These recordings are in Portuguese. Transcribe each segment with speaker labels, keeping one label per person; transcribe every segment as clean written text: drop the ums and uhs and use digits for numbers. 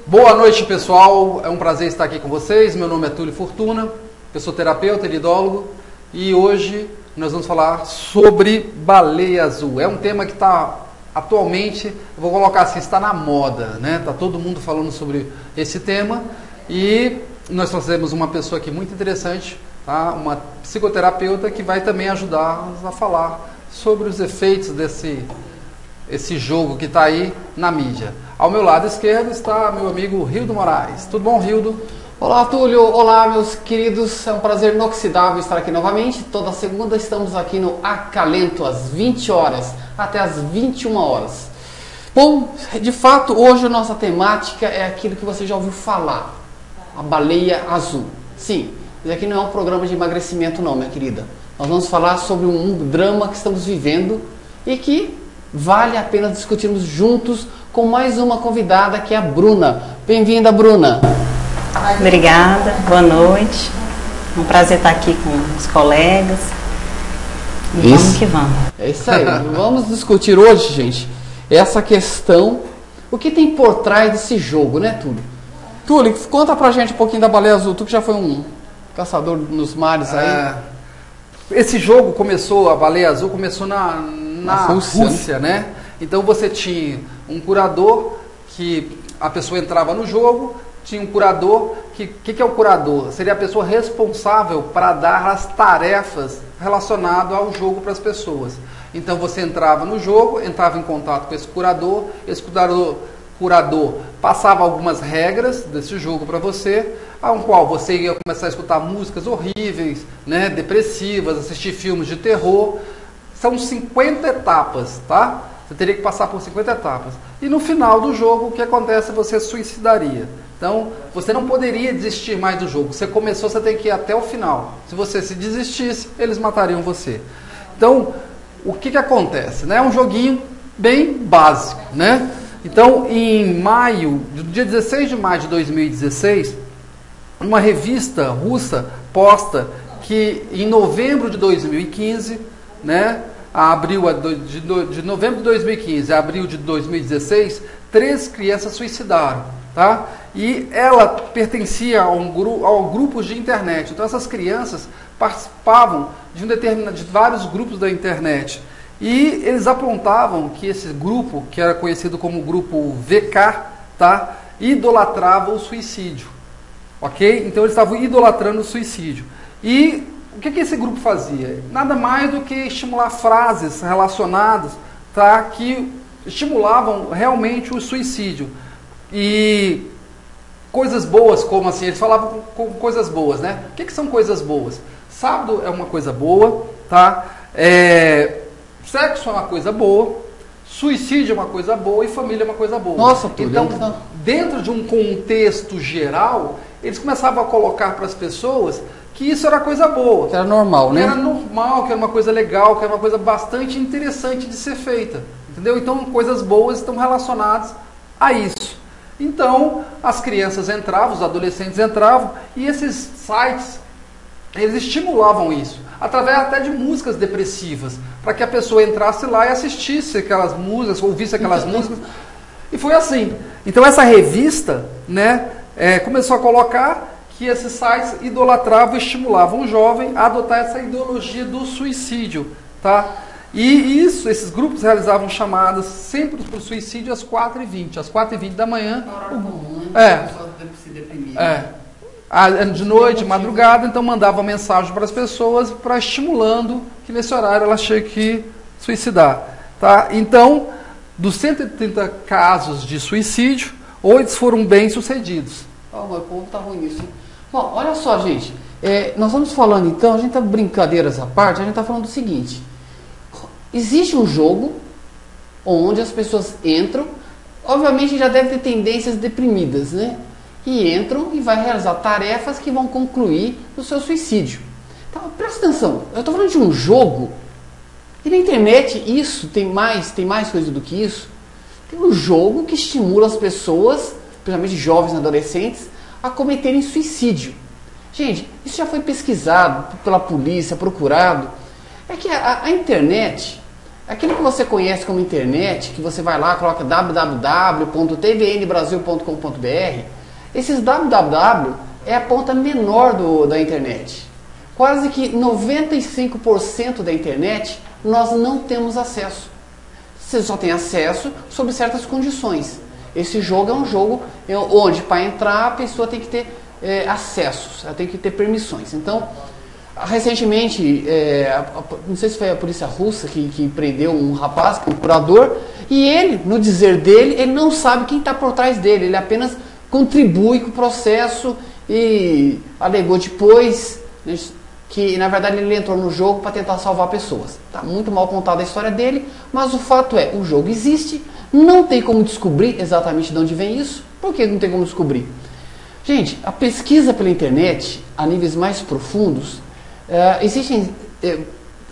Speaker 1: Boa noite, pessoal. É um prazer estar aqui com vocês. Meu nome é Túlio Fortuna, eu sou terapeuta, iridólogo, e hoje nós vamos falar sobre baleia azul. É um tema que está atualmente, eu vou colocar assim, está na moda, né? Está todo mundo falando sobre esse tema e nós trouxemos uma pessoa aqui muito interessante, tá? Uma psicoterapeuta que vai também ajudar a falar sobre os efeitos esse jogo que está aí na mídia. Ao meu lado esquerdo está meu amigo Rildo Moraes. Tudo bom, Rildo?
Speaker 2: Olá, Túlio. Olá, meus queridos. É um prazer inoxidável estar aqui novamente. Toda segunda estamos aqui no Acalento, às 20 horas até às 21 horas. Bom, de fato, hoje a nossa temática é aquilo que você já ouviu falar, a baleia azul. Sim, isso aqui não é um programa de emagrecimento não, minha querida. Nós vamos falar sobre um drama que estamos vivendo e que vale a pena discutirmos juntos com mais uma convidada, que é a Bruna. Bem-vinda, Bruna.
Speaker 3: Obrigada, boa noite. Um prazer estar aqui com os colegas. E vamos que vamos.
Speaker 2: É isso aí. Vamos discutir hoje, gente, essa questão, o que tem por trás desse jogo, né, Túlio? Túlio, conta pra gente um pouquinho da baleia azul. Tu que já foi um caçador nos mares aí.
Speaker 1: Esse jogo começou, a baleia azul começou na Rússia, né? Então você tinha um curador, que a pessoa entrava no jogo, tinha um curador, que é o curador? Seria a pessoa responsável para dar as tarefas relacionadas ao jogo para as pessoas. Então você entrava no jogo, entrava em contato com esse curador passava algumas regras desse jogo para você, ao qual você ia começar a escutar músicas horríveis, né, depressivas, assistir filmes de terror. São 50 etapas, tá? Você teria que passar por 50 etapas. E no final do jogo, o que acontece? Você suicidaria. Então, você não poderia desistir mais do jogo. Você começou, você tem que ir até o final. Se você se desistisse, eles matariam você. Então, o que acontece? Né? É um joguinho bem básico, né? Então, em maio, dia 16 de maio de 2016, uma revista russa posta que em novembro de 2015, né, de novembro de 2015 a abril de 2016, 3 crianças suicidaram, tá? E ela pertencia ao grupos de internet. Então essas crianças participavam de vários grupos da internet. E eles apontavam que esse grupo, que era conhecido como grupo VK, tá, idolatrava o suicídio. Ok? Então eles estavam idolatrando o suicídio. E o que esse grupo fazia? Nada mais do que estimular frases relacionadas, tá, que estimulavam realmente o suicídio. E coisas boas, como assim? Eles falavam com coisas boas, né? O que são coisas boas? Sábado é uma coisa boa, tá? Sexo é uma coisa boa, suicídio é uma coisa boa e família é uma coisa boa.
Speaker 2: Nossa, tudo.
Speaker 1: Então, dentro de um contexto geral, eles começavam a colocar para as pessoas que isso era coisa boa.
Speaker 2: Que era normal, né?
Speaker 1: Que era normal, que era uma coisa legal, que era uma coisa bastante interessante de ser feita. Entendeu? Então, coisas boas estão relacionadas a isso. Então, as crianças entravam, os adolescentes entravam, e esses sites, eles estimulavam isso, através até de músicas depressivas, para que a pessoa entrasse lá e assistisse aquelas músicas, ouvisse aquelas músicas. E foi assim. Então, essa revista, né, começou a colocar que esses sites idolatravam e estimulavam o jovem a adotar essa ideologia do suicídio, tá? E esses grupos realizavam chamadas sempre para o suicídio às 4h20. Às 4h20 da manhã. De noite, madrugada, então mandava mensagem para as pessoas, estimulando que nesse horário elas tinham que suicidar, tá? Então, dos 130 casos de suicídio, 8 foram bem sucedidos.
Speaker 2: O povo tá ruim nisso. Bom, olha só, gente. Nós estamos falando então, a gente tá brincadeiras à parte, a gente está falando do seguinte. Existe um jogo onde as pessoas entram, obviamente já deve ter tendências deprimidas, né? E entram e vai realizar tarefas que vão concluir no seu suicídio. Então, presta atenção, eu estou falando de um jogo, e na internet isso tem mais coisa do que isso. Tem um jogo que estimula as pessoas, principalmente jovens e adolescentes, a cometerem suicídio. Gente, isso já foi pesquisado pela polícia, procurado. É que a internet, Aquilo que você conhece como internet, que você vai lá, coloca www.tvnbrasil.com.br, esses www é a ponta menor da internet. Quase que 95% da internet nós não temos acesso. Você só tem acesso sob certas condições. Esse jogo é um jogo onde, para entrar, a pessoa tem que ter acessos, ela tem que ter permissões. Então, recentemente, não sei se foi a polícia russa que prendeu um rapaz, um curador, e ele, no dizer dele, ele não sabe quem está por trás dele, ele apenas contribui com o processo e alegou depois, né, que na verdade ele entrou no jogo para tentar salvar pessoas. Está muito mal contada a história dele, mas o fato é, o jogo existe, não tem como descobrir exatamente de onde vem isso. Por que não tem como descobrir? Gente, a pesquisa pela internet, a níveis mais profundos, existem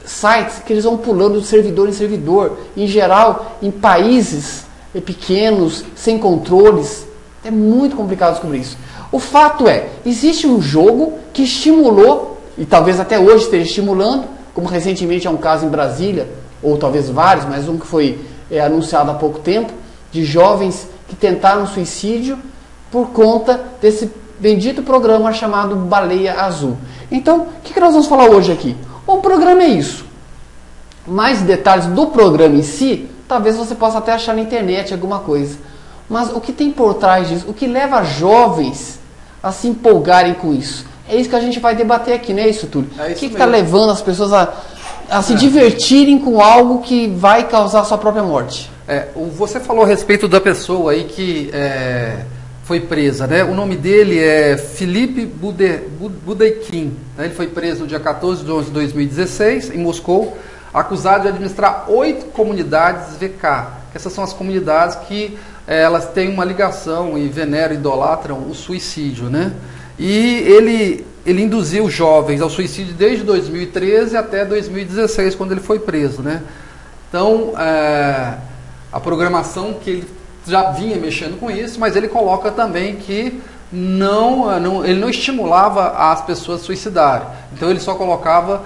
Speaker 2: sites que eles vão pulando de servidor em servidor, em geral em países pequenos, sem controles. É muito complicado descobrir isso. O fato é, existe um jogo que estimulou, e talvez até hoje esteja estimulando, como recentemente é um caso em Brasília, ou talvez vários, mas um que foi anunciado há pouco tempo, de jovens que tentaram suicídio por conta desse bendito programa chamado Baleia Azul. Então, o que nós vamos falar hoje aqui? O programa é isso. Mais detalhes do programa em si, talvez você possa até achar na internet alguma coisa. Mas o que tem por trás disso, o que leva jovens a se empolgarem com isso? É isso que a gente vai debater aqui, não é isso, Túlio? O que está levando as pessoas a se divertirem com algo que vai causar a sua própria morte?
Speaker 1: Você falou a respeito da pessoa aí que foi presa, né? O nome dele é Felipe Budeikin, né? Ele foi preso no dia 14 de 11 de 2016, em Moscou, acusado de administrar 8 comunidades VK. Essas são as comunidades que elas têm uma ligação e veneram, idolatram o suicídio, né? E ele induziu jovens ao suicídio desde 2013 até 2016, quando ele foi preso, né? Então, a programação que ele já vinha mexendo com isso, mas ele coloca também que ele não estimulava as pessoas a suicidarem. Então ele só colocava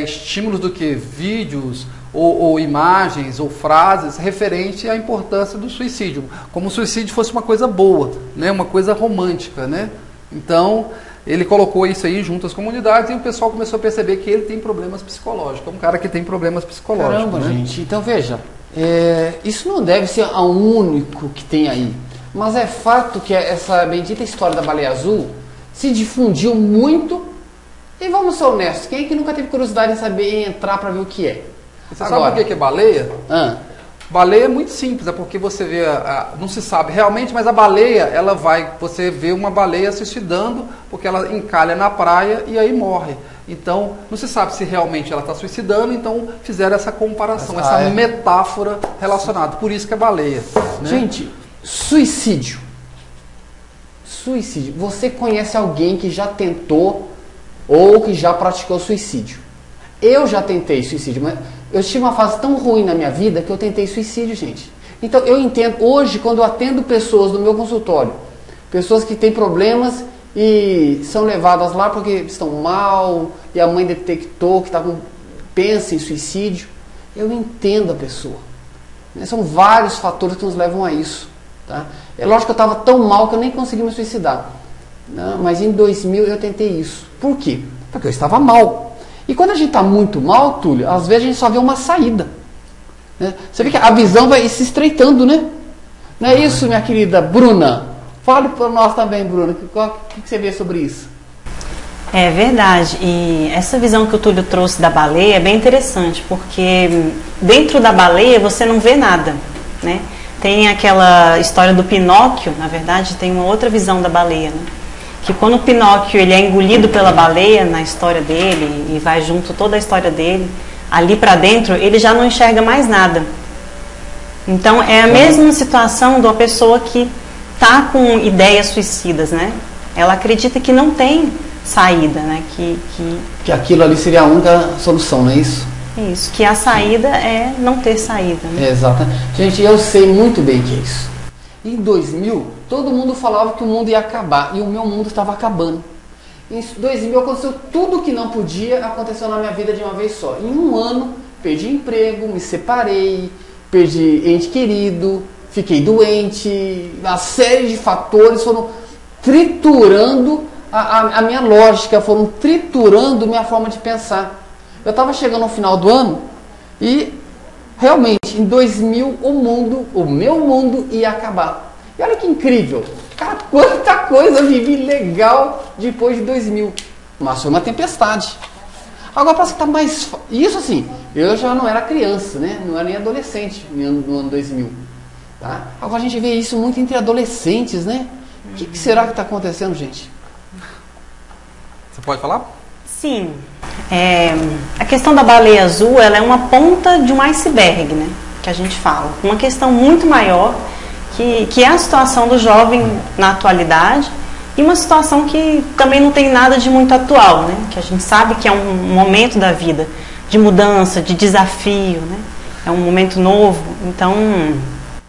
Speaker 1: estímulos do que? Vídeos ou imagens ou frases referente à importância do suicídio, como se o suicídio fosse uma coisa boa, né? Uma coisa romântica, né? Então ele colocou isso aí junto às comunidades e o pessoal começou a perceber que ele tem problemas psicológicos, é um cara que tem problemas psicológicos.
Speaker 2: Caramba,
Speaker 1: né?
Speaker 2: gente, então veja, isso não deve ser o único que tem aí, mas é fato que essa bendita história da baleia azul se difundiu muito. E vamos ser honestos, quem é que nunca teve curiosidade em saber e entrar para ver o que é?
Speaker 1: Você sabe por que é baleia?
Speaker 2: Baleia
Speaker 1: é muito simples, é porque você vê, não se sabe realmente, mas a baleia, você vê uma baleia se suicidando porque ela encalha na praia e aí morre. Então, não se sabe se realmente ela está suicidando, então fizeram essa comparação, essa metáfora relacionada. Por isso que é baleia. Né?
Speaker 2: Gente, suicídio. Você conhece alguém que já tentou ou que já praticou suicídio? Eu já tentei suicídio, mas eu tive uma fase tão ruim na minha vida que eu tentei suicídio, gente. Então eu entendo, hoje quando eu atendo pessoas no meu consultório, pessoas que têm problemas e são levadas lá porque estão mal e a mãe detectou que pensa em suicídio, eu entendo a pessoa. São vários fatores que nos levam a isso. Tá? É lógico que eu estava tão mal que eu nem consegui me suicidar. Não, mas em 2000 eu tentei isso. Por quê? Porque eu estava mal. E quando a gente está muito mal, Túlio, às vezes a gente só vê uma saída. Né? Você vê que a visão vai se estreitando, né? Não é isso, minha querida Bruna? Fale para nós também, Bruna. O que você vê sobre isso?
Speaker 3: É verdade. E essa visão que o Túlio trouxe da baleia é bem interessante, porque dentro da baleia você não vê nada, né? Tem aquela história do Pinóquio, na verdade, tem uma outra visão da baleia, né? Que quando o Pinóquio ele é engolido pela baleia na história dele e vai junto toda a história dele, ali para dentro ele já não enxerga mais nada. Então é a mesma situação de uma pessoa que está com ideias suicidas, né? Ela acredita que não tem saída, né?
Speaker 2: Que aquilo ali seria a única solução, não é isso?
Speaker 3: Isso, que a saída é não ter saída. Né?
Speaker 2: Exato. Gente, eu sei muito bem que é isso. Em 2000, todo mundo falava que o mundo ia acabar e o meu mundo estava acabando. Em 2000 aconteceu tudo que não podia, aconteceu na minha vida de uma vez só. Em um ano perdi emprego, me separei, perdi ente querido, fiquei doente, uma série de fatores foram triturando a minha lógica, foram triturando minha forma de pensar. Eu estava chegando ao final do ano e realmente em 2000 o meu mundo ia acabar. E olha que incrível, cara, quanta coisa eu vivi legal depois de 2000, mas foi uma tempestade. Agora parece que tá mais... Isso assim, eu já não era criança, né? Não era nem adolescente no ano 2000. Tá? Agora a gente vê isso muito entre adolescentes, né? O que será que está acontecendo, gente?
Speaker 1: Você pode falar?
Speaker 3: Sim. A questão da baleia azul, ela é uma ponta de um iceberg, né? Que a gente fala. Uma questão muito maior, que é a situação do jovem na atualidade, e uma situação que também não tem nada de muito atual, né? Que a gente sabe que é um momento da vida de mudança, de desafio, né? É um momento novo, então...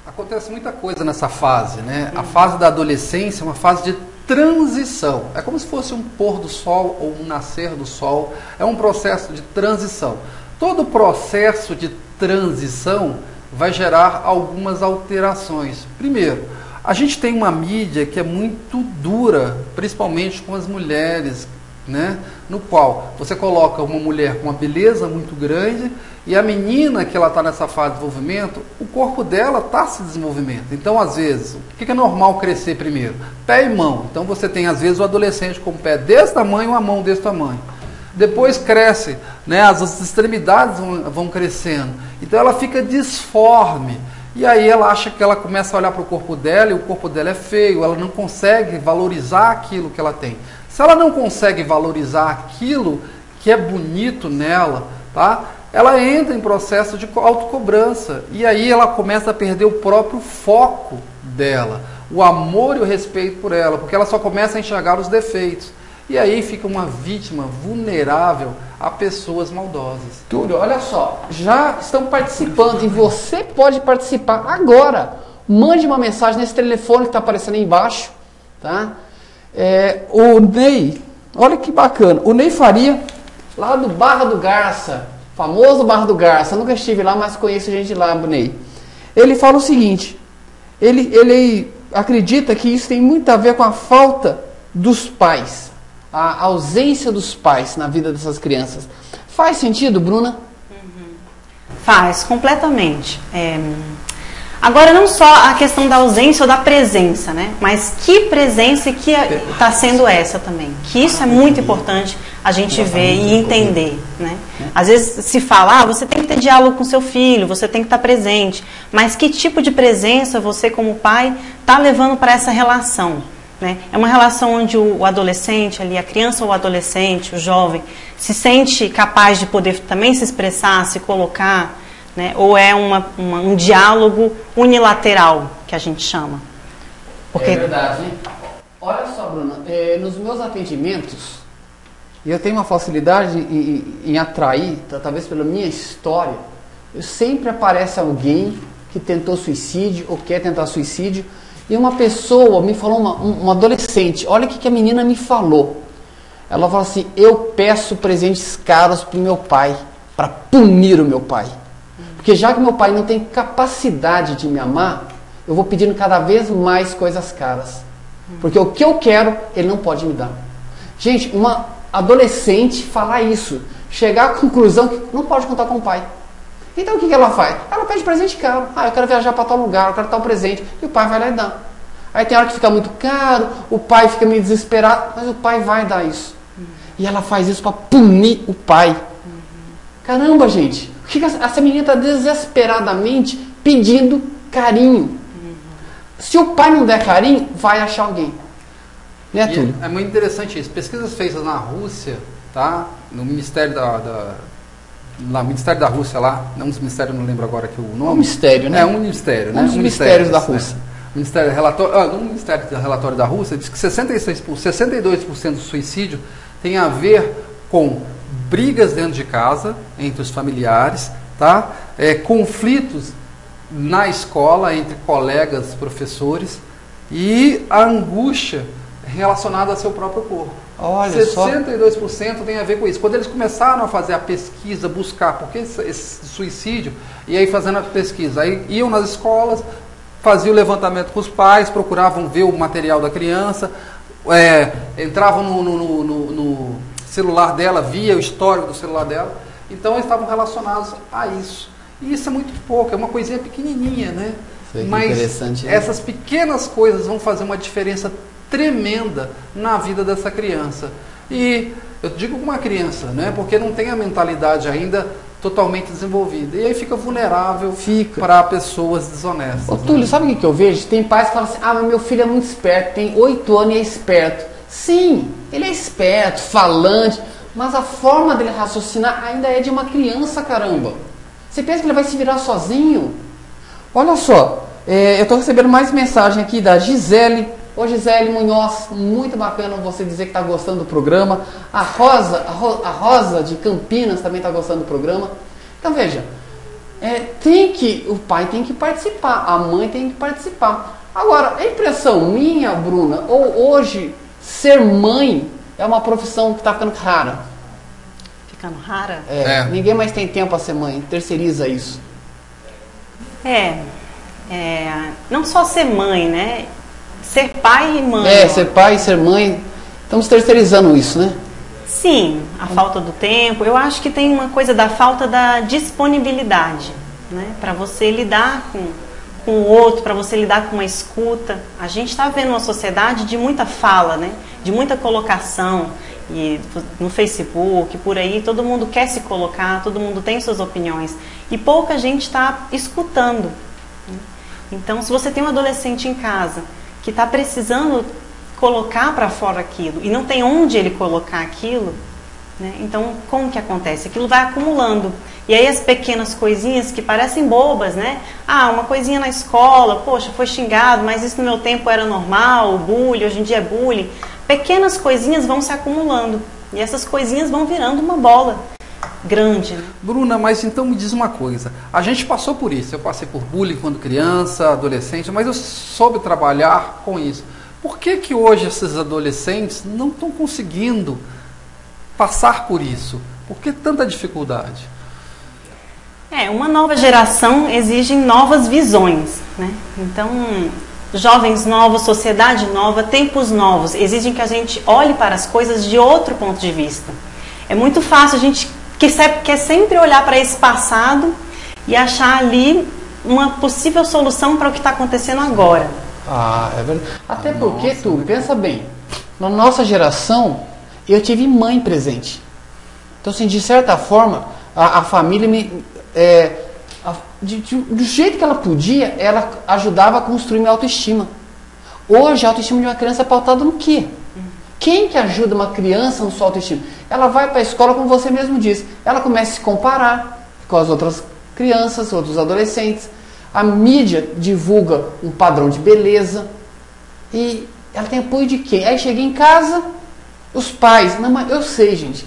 Speaker 1: Acontece muita coisa nessa fase, né? A fase da adolescência é uma fase de transição. É como se fosse um pôr do sol ou um nascer do sol. É um processo de transição. Todo processo de transição vai gerar algumas alterações. Primeiro, a gente tem uma mídia que é muito dura, principalmente com as mulheres, né? No qual você coloca uma mulher com uma beleza muito grande e a menina que ela está nessa fase de desenvolvimento, o corpo dela está se desenvolvimento. Então, às vezes, o que é normal crescer primeiro? Pé e mão. Então, você tem, às vezes, o adolescente com o pé desse tamanho e uma mão desse tamanho. Depois cresce, né? As extremidades vão crescendo. Então, ela fica disforme. E aí ela acha que ela começa a olhar para o corpo dela e o corpo dela é feio, ela não consegue valorizar aquilo que ela tem. Se ela não consegue valorizar aquilo que é bonito nela, tá? Ela entra em processo de autocobrança e aí ela começa a perder o próprio foco dela, o amor e o respeito por ela, porque ela só começa a enxergar os defeitos. E aí fica uma vítima vulnerável a pessoas maldosas.
Speaker 2: Túlio, olha só, já estão participando e você pode participar agora. Mande uma mensagem nesse telefone que está aparecendo aí embaixo, tá? O Ney, olha que bacana, o Ney Faria, lá do Barra do Garça, famoso Barra do Garça, nunca estive lá, mas conheço gente lá, Ney. Ele fala o seguinte, ele acredita que isso tem muito a ver com a falta dos pais, a ausência dos pais na vida dessas crianças. Faz sentido, Bruna?
Speaker 3: Faz, completamente. Agora, não só a questão da ausência ou da presença, né? Mas que presença e que está sendo essa também. Que isso é muito importante a gente ver e entender, né? Às vezes se fala, você tem que ter diálogo com seu filho, você tem que estar presente. Mas que tipo de presença você, como pai, está levando para essa relação? Né? É uma relação onde o adolescente, ali, a criança ou o adolescente, o jovem, se sente capaz de poder também se expressar, se colocar, né? Ou é um diálogo unilateral, que a gente chama.
Speaker 2: Porque... É verdade, hein? Olha só, Bruna, nos meus atendimentos, eu tenho uma facilidade em atrair, talvez pela minha história, sempre aparece alguém que tentou suicídio ou quer tentar suicídio. E uma pessoa me falou, uma adolescente, olha o que a menina me falou. Ela falou assim, eu peço presentes caros para o meu pai, para punir o meu pai. Porque já que meu pai não tem capacidade de me amar, eu vou pedindo cada vez mais coisas caras. Porque o que eu quero, ele não pode me dar. Gente, uma adolescente falar isso, chegar à conclusão que não pode contar com o pai. Então o que ela faz? Ela pede presente caro. Eu quero viajar para tal lugar, eu quero tal presente. E o pai vai lá e dá. Aí tem hora que fica muito caro, o pai fica meio desesperado, mas o pai vai dar isso. E ela faz isso para punir o pai. Caramba, gente. O que essa menina está desesperadamente pedindo carinho. Se o pai não der carinho, vai achar alguém. Né, Túlio?
Speaker 1: É muito interessante isso. Pesquisas feitas na Rússia, tá? No Ministério lá, Ministério da Rússia lá, não um ministério, não lembro agora aqui o nome.
Speaker 2: Um ministério, né?
Speaker 1: É um ministério, né?
Speaker 2: Um dos ministérios da Rússia.
Speaker 1: O Ministério no Ministério do Relatório da Rússia diz que 62% do suicídio tem a ver com brigas dentro de casa entre os familiares, tá? Conflitos na escola entre colegas, professores, e a angústia relacionado a seu próprio corpo.
Speaker 2: Olha
Speaker 1: 62% tem a ver com isso. Quando eles começaram a fazer a pesquisa, buscar por que esse suicídio, e aí fazendo a pesquisa, aí iam nas escolas, faziam o levantamento com os pais, procuravam ver o material da criança, entravam no celular dela, via o histórico do celular dela, então eles estavam relacionados a isso. E isso é muito pouco, é uma coisinha pequenininha, né? Mas essas pequenas coisas vão fazer uma diferença tremenda na vida dessa criança. E eu digo uma criança, né? Porque não tem a mentalidade ainda totalmente desenvolvida. E aí fica vulnerável para pessoas desonestas.
Speaker 2: Ô, Túlio, sabe o que eu vejo? Tem pais que falam assim, mas meu filho é muito esperto, tem 8 anos e é esperto. Sim, ele é esperto, falante, mas a forma dele raciocinar ainda é de uma criança, caramba. Você pensa que ele vai se virar sozinho? Olha só, eu estou recebendo mais mensagem aqui da Gisele. Ô Gisele Munhoz, muito bacana você dizer que está gostando do programa. A Rosa de Campinas também está gostando do programa. Então veja, o pai tem que participar, a mãe tem que participar. Agora, a impressão minha, Bruna, ou hoje ser mãe é uma profissão que está ficando rara.
Speaker 3: Ficando rara?
Speaker 2: Ninguém mais tem tempo para ser mãe, terceiriza isso.
Speaker 3: Não só ser mãe, né? Ser pai e mãe.
Speaker 2: Ser pai e ser mãe, estamos terceirizando isso, né?
Speaker 3: Sim, a falta do tempo. Eu acho que tem uma coisa da falta da disponibilidade, né? Para você lidar com o outro, para você lidar com uma escuta. A gente está vendo uma sociedade de muita fala, né? De muita colocação. E no Facebook, por aí, todo mundo quer se colocar, todo mundo tem suas opiniões. E pouca gente está escutando. Então, se você tem um adolescente em casa que está precisando colocar para fora aquilo e não tem onde ele colocar aquilo, né? Então, como que acontece? Aquilo vai acumulando. E aí as pequenas coisinhas que parecem bobas, né? Uma coisinha na escola, poxa, foi xingado, mas isso no meu tempo era normal, bullying, hoje em dia é bullying. Pequenas coisinhas vão se acumulando e essas coisinhas vão virando uma bola grande. Né?
Speaker 1: Bruna, mas então me diz uma coisa, a gente passou por isso, eu passei por bullying quando criança, adolescente, mas eu soube trabalhar com isso. Por que hoje esses adolescentes não estão conseguindo passar por isso? Por que tanta dificuldade?
Speaker 3: Uma nova geração exige novas visões, né? Então, jovens novos, sociedade nova, tempos novos, exigem que a gente olhe para as coisas de outro ponto de vista. É muito fácil, a gente quer sempre olhar para esse passado e achar ali uma possível solução para o que está acontecendo agora.
Speaker 2: É verdade. Até porque, pensa bem, na nossa geração, eu tive mãe presente. Então, assim, de certa forma, a família do jeito que ela podia, ela ajudava a construir minha autoestima. Hoje, a autoestima de uma criança é pautada no quê? Quem que ajuda uma criança no sua autoestima? Ela vai para a escola, como você mesmo disse, ela começa a se comparar com as outras crianças, outros adolescentes. A mídia divulga um padrão de beleza e ela tem apoio de quem? Aí chega em casa, os pais, não, mas eu sei, gente,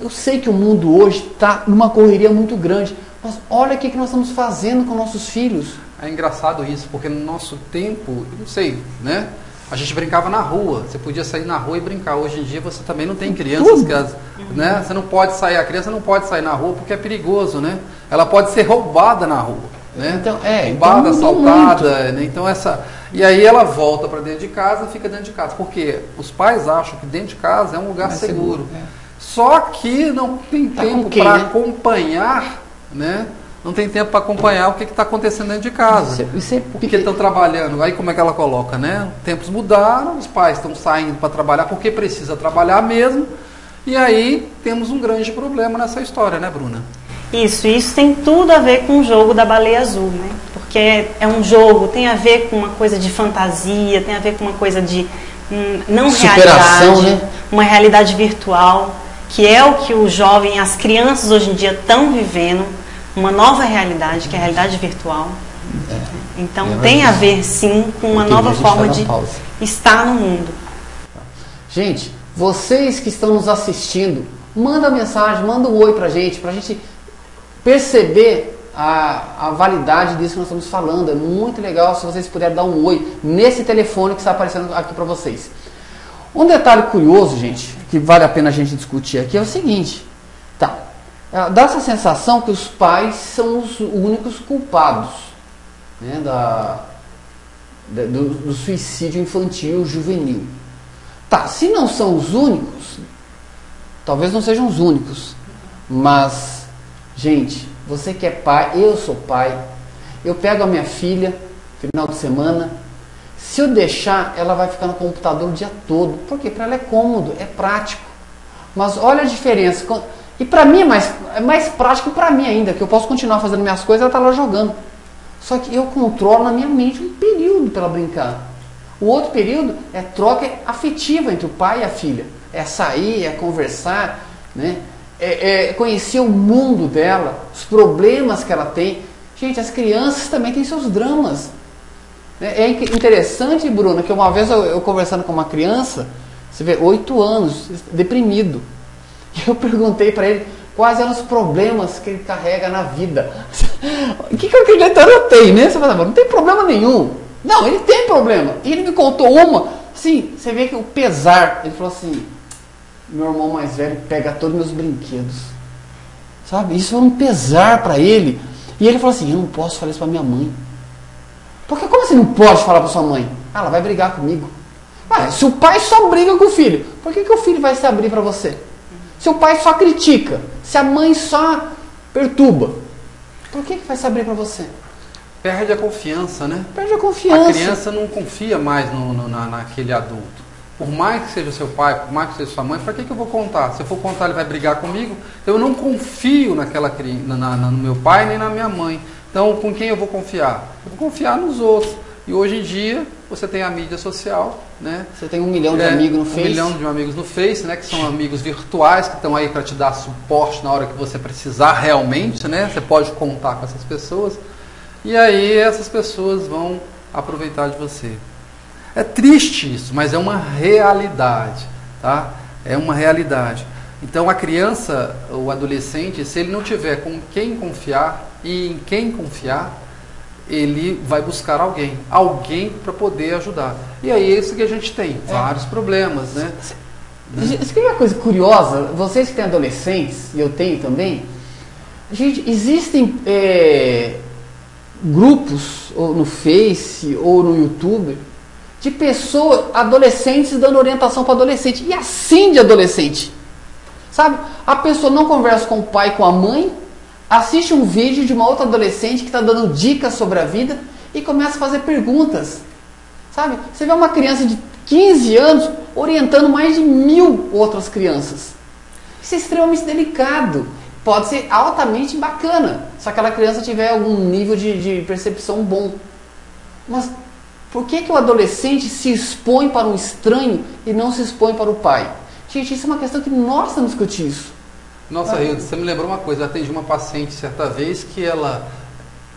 Speaker 2: eu sei que o mundo hoje está numa correria muito grande, mas olha o que nós estamos fazendo com nossos filhos.
Speaker 1: É engraçado isso, porque no nosso tempo, não sei, né? A gente brincava na rua, você podia sair na rua e brincar. Hoje em dia você também não tem crianças né? Você não pode sair, a criança não pode sair na rua porque é perigoso, né? Ela pode ser roubada na rua, né?
Speaker 2: Então,
Speaker 1: roubada, assaltada, né? Então e aí ela volta para dentro de casa e fica dentro de casa, porque os pais acham que dentro de casa é um lugar seguro. Só que não tem tempo para acompanhar, né? Não tem tempo para acompanhar o que está acontecendo dentro de casa. Porque estão trabalhando. Aí como é que ela coloca, né? Tempos mudaram, os pais estão saindo para trabalhar porque precisa trabalhar mesmo. E aí temos um grande problema nessa história, né, Bruna?
Speaker 3: Isso tem tudo a ver com o jogo da baleia azul, né? Porque é um jogo, tem a ver com uma coisa de fantasia, tem a ver com uma coisa de não
Speaker 2: superação,
Speaker 3: realidade,
Speaker 2: né?
Speaker 3: Uma realidade virtual, que é o que o jovem, as crianças hoje em dia estão vivendo. Uma nova realidade, que é a realidade virtual. Então tem a ver sim com uma nova forma de estar no mundo.
Speaker 2: Gente, vocês que estão nos assistindo, manda mensagem, manda um oi pra gente perceber a validade disso que nós estamos falando. É muito legal se vocês puderem dar um oi nesse telefone que está aparecendo aqui para vocês. Um detalhe curioso, gente, que vale a pena a gente discutir aqui é o seguinte, tá? Dá essa sensação que os pais são os únicos culpados, né, do suicídio infantil juvenil. Tá, se não são os únicos, talvez não sejam os únicos, mas, gente, você que é pai, eu sou pai, eu pego a minha filha, final de semana, se eu deixar, ela vai ficar no computador o dia todo. Por quê? Para ela é cômodo, é prático. Mas olha a diferença. E para mim é mais prático para mim ainda, que eu posso continuar fazendo minhas coisas e ela está lá jogando. Só que eu controlo na minha mente um período para ela brincar. O outro período é troca afetiva entre o pai e a filha. É sair, é conversar, né? É conhecer o mundo dela, os problemas que ela tem. Gente, as crianças também têm seus dramas. É interessante, Bruna, que uma vez eu conversando com uma criança, você vê, 8 anos, deprimido. E eu perguntei para ele quais eram os problemas que ele carrega na vida. O que aquele leitor tem, né? Você fala, não tem problema nenhum. Não, ele tem problema. E ele me contou uma, sim, você vê que o pesar, ele falou assim, meu irmão mais velho pega todos os meus brinquedos. Sabe, isso é um pesar para ele. E ele falou assim, eu não posso falar isso para minha mãe. Porque como você não pode falar para sua mãe? Ah, ela vai brigar comigo. Se o pai só briga com o filho, por que o filho vai se abrir para você? Se o pai só critica, se a mãe só perturba, por que vai se abrir para você?
Speaker 1: Perde a confiança, né?
Speaker 2: Perde a confiança.
Speaker 1: A criança não confia mais naquele adulto. Por mais que seja seu pai, por mais que seja sua mãe, para que eu vou contar? Se eu for contar, ele vai brigar comigo. Eu não confio no meu pai nem na minha mãe. Então, com quem eu vou confiar? Eu vou confiar nos outros. E hoje em dia, você tem a mídia social, né?
Speaker 2: Você tem 1 milhão de amigos no Face.
Speaker 1: 1 milhão de amigos no Face, né? Que são amigos virtuais, que estão aí para te dar suporte na hora que você precisar realmente, né? Você pode contar com essas pessoas. E aí, essas pessoas vão aproveitar de você. É triste isso, mas é uma realidade, tá? É uma realidade. Então, a criança, o adolescente, se ele não tiver com quem confiar e em quem confiar, ele vai buscar alguém para poder ajudar. E aí é isso que a gente tem, vários problemas, né?
Speaker 2: Isso que é uma coisa curiosa, vocês que têm adolescentes, e eu tenho também, gente, existem grupos ou no Face ou no YouTube de pessoas, adolescentes, dando orientação para adolescente, e assim de adolescente. Sabe? A pessoa não conversa com o pai e com a mãe, assiste um vídeo de uma outra adolescente que está dando dicas sobre a vida e começa a fazer perguntas. Sabe? Você vê uma criança de 15 anos orientando mais de 1000 outras crianças. Isso é extremamente delicado. Pode ser altamente bacana, se aquela criança tiver algum nível de percepção bom. Mas por que o adolescente se expõe para um estranho e não se expõe para o pai? Gente, isso é uma questão que nós temos que discutir isso.
Speaker 1: Nossa, Hilda, você me lembrou uma coisa. Eu atendi uma paciente certa vez que ela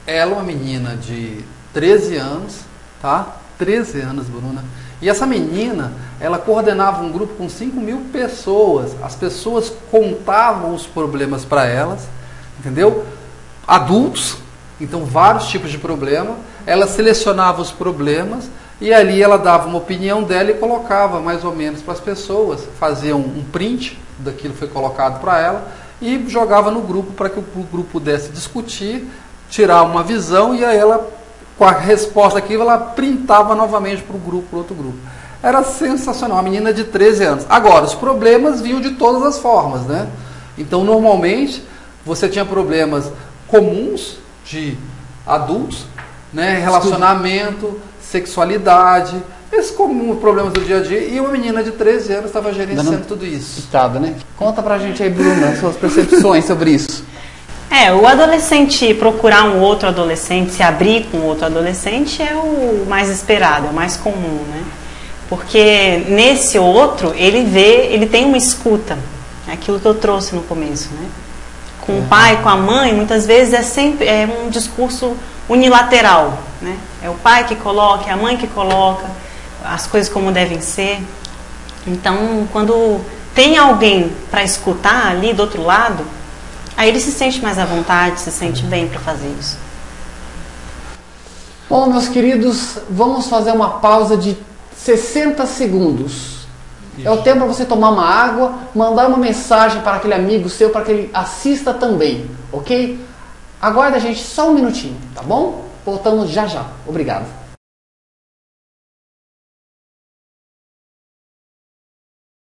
Speaker 1: é uma menina de 13 anos, tá? 13 anos, Bruna. E essa menina, ela coordenava um grupo com 5.000 pessoas. As pessoas contavam os problemas para elas, entendeu? Adultos, então vários tipos de problema. Ela selecionava os problemas e ali ela dava uma opinião dela e colocava mais ou menos para as pessoas. Fazia um print daquilo que foi colocado para ela e jogava no grupo para que o grupo pudesse discutir, tirar uma visão e aí ela, com a resposta daquilo, ela printava novamente para o grupo, para outro grupo. Era sensacional, uma menina de 13 anos. Agora, os problemas vinham de todas as formas, né? Então, normalmente, você tinha problemas comuns de adultos, né? Relacionamento, sexualidade, esses comuns problemas do dia a dia, e uma menina de 13 anos estava gerenciando tudo isso.
Speaker 2: Estado, né? Conta pra gente aí, Bruna, suas percepções sobre isso.
Speaker 3: O adolescente procurar um outro adolescente, se abrir com outro adolescente é o mais esperado, é o mais comum, né? Porque nesse outro, ele tem uma escuta, é aquilo que eu trouxe no começo, né? Com o pai, com a mãe, muitas vezes é um discurso unilateral, né? É o pai que coloca, é a mãe que coloca as coisas como devem ser. Então, quando tem alguém para escutar ali do outro lado, aí ele se sente mais à vontade, se sente bem para fazer isso.
Speaker 2: Bom, meus queridos, vamos fazer uma pausa de 60 segundos. É o tempo para você tomar uma água, mandar uma mensagem para aquele amigo seu, para que ele assista também, ok? Aguarda a gente só um minutinho, tá bom? Voltamos já já. Obrigado.